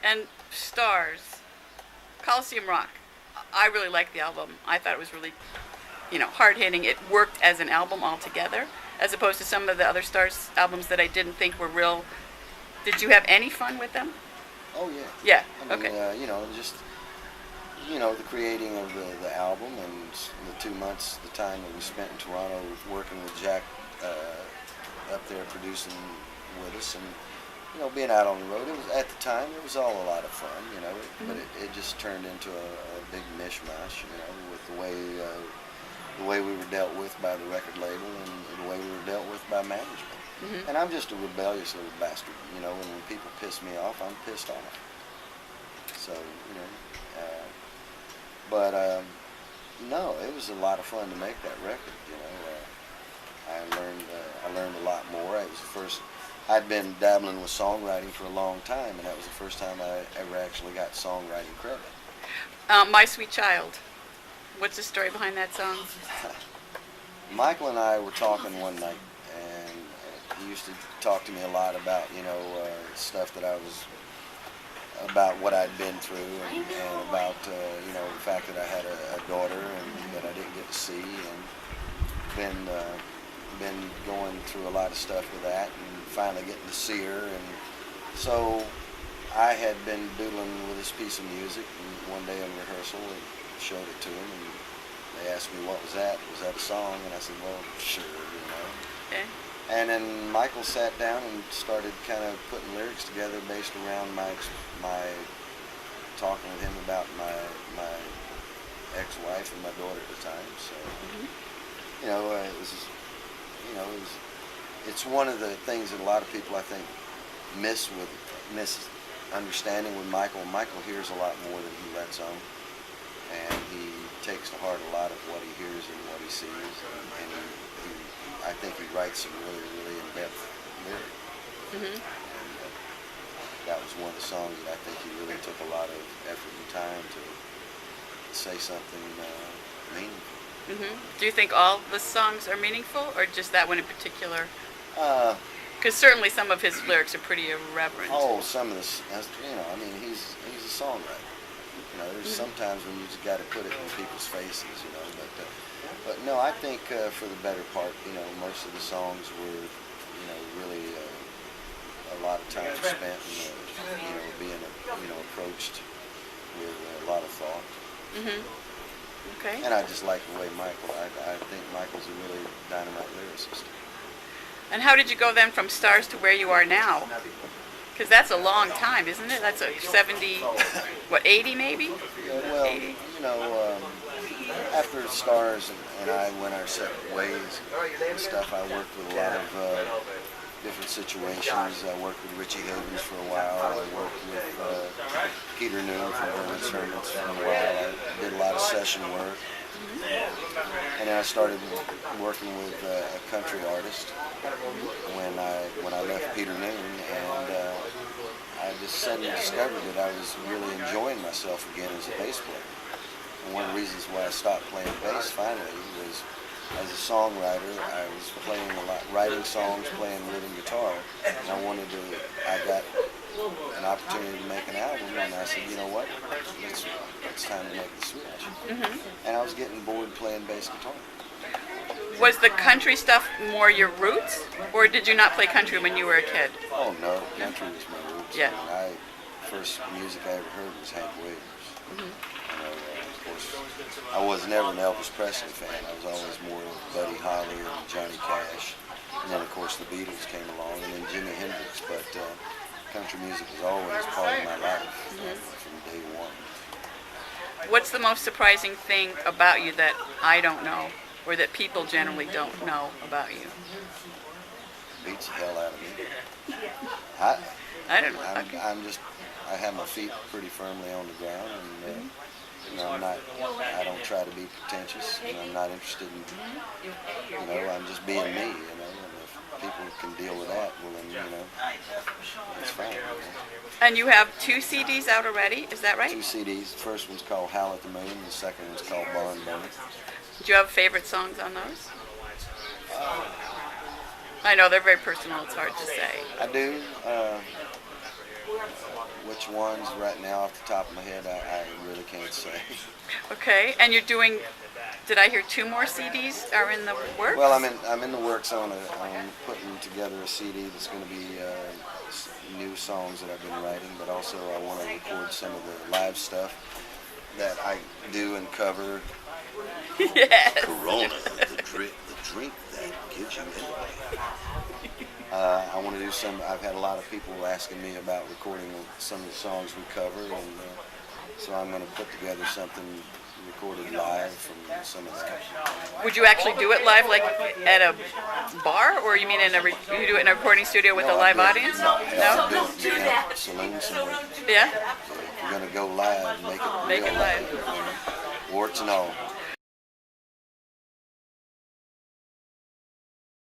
And Stars, Coliseum Rock. I really liked the album. I thought it was really, hard hitting. It worked as an album altogether, as opposed to some of the other Stars albums that I didn't think were real. Did you have any fun with them? Oh yeah. Yeah. I mean, Okay. just the creating of the album and the 2 months, the time that we spent in Toronto working with Jack up there producing with us, and being out on the road. It was at the time it was all a lot of fun, but it just turned into a big mishmash, with the way we were dealt with by the record label and the way we were dealt with by management. And I'm just a rebellious little bastard, and when people piss me off, I'm pissed off. So, but no, it was a lot of fun to make that record. I learned a lot more. It was the first. I'd been dabbling with songwriting for a long time, and that was the first time I ever actually got songwriting credit. My Sweet Child. What's the story behind that song? Michael and I were talking one night, and he used to talk to me a lot about, stuff that about what I'd been through, and about, the fact that I had a daughter and that I didn't get to see, and been going through a lot of stuff with that, and finally getting to see her. And so I had been doodling with this piece of music, and one day in rehearsal I showed it to him, and they asked me what was that. Was that a song? And I said, well, sure, Okay. And then Michael sat down and started kind of putting lyrics together based around my talking with him about my ex-wife and my daughter at the time. So it's one of the things that a lot of people, I think, miss understanding with Michael. Michael hears a lot more than he lets on, and he takes to heart a lot of what he hears and what he sees, and I think he writes some really, really in-depth lyrics. And that was one of the songs that I think he really took a lot of effort and time to say something meaningful. Do you think all the songs are meaningful, or just that one in particular? Uh, Because certainly some of his lyrics are pretty irreverent. Oh, some of this, he's a songwriter. There's sometimes when you just got to put it in people's faces, but no, I think for the better part, most of the songs were, really a lot of time spent, being, approached with a lot of thought. Okay. And I just like the way Michael, I think Michael's a really dynamite lyricist. And how did you go then from Stars to where you are now? Because that's a long time, isn't it? That's a 70, 80 maybe? Yeah, well, 80? After Stars and I went our separate ways and stuff, I worked with a lot of different situations. I worked with Richie Havens for a while. I worked with Peter Noon from Vernon Sermons for a while. I did a lot of session work. And then I started working with a country artist when I left Peter Noon, and I just suddenly discovered that I was really enjoying myself again as a bass player. And one of the reasons why I stopped playing bass finally was, as a songwriter, I was playing a lot, writing songs, playing rhythm guitar, and I got an opportunity to make an album, and I said, you know what, it's time to make the switch. And I was getting bored playing bass guitar. Was the country stuff more your roots, or did you not play country when you were a kid? Oh no, country was my roots. Yeah. First music I ever heard was Hank Williams. Of course, I was never an Elvis Presley fan. I was always more of Buddy Holly and Johnny Cash. And then, of course, the Beatles came along, and then Jimi Hendrix. But country music was always part of my life from day one. What's the most surprising thing about you that I don't know, or that people generally don't know about you? Beats the hell out of me. I don't know. Okay. I have my feet pretty firmly on the ground, and I don't try to be pretentious, and I'm not interested in, I'm just being me, and if people can deal with that, well then, it's fine. And you have 2 CDs out already, is that right? 2 CDs. The first one's called Howl at the Moon, and the second one's called Barn Burner. Do you have favorite songs on those? I know they're very personal, it's hard to say. I do. which ones right now off the top of my head, I really can't say. Okay, and you're doing, did I hear 2 more CDs are in the works? Well, I'm in the works on putting together a CD that's going to be new songs that I've been writing, but also I want to record some of the live stuff that I do and cover. Yes. Corona, the drink that gives you energy. I want to do some. I've had a lot of people asking me about recording some of the songs we cover, and so I'm going to put together something recorded live from some of that. Would you actually do it live, like at a bar, or you mean you do it in a recording studio with a live audience? No? No? Do it in a saloon somewhere. Yeah? If you're going to go live, make it Make real it live. warts and all.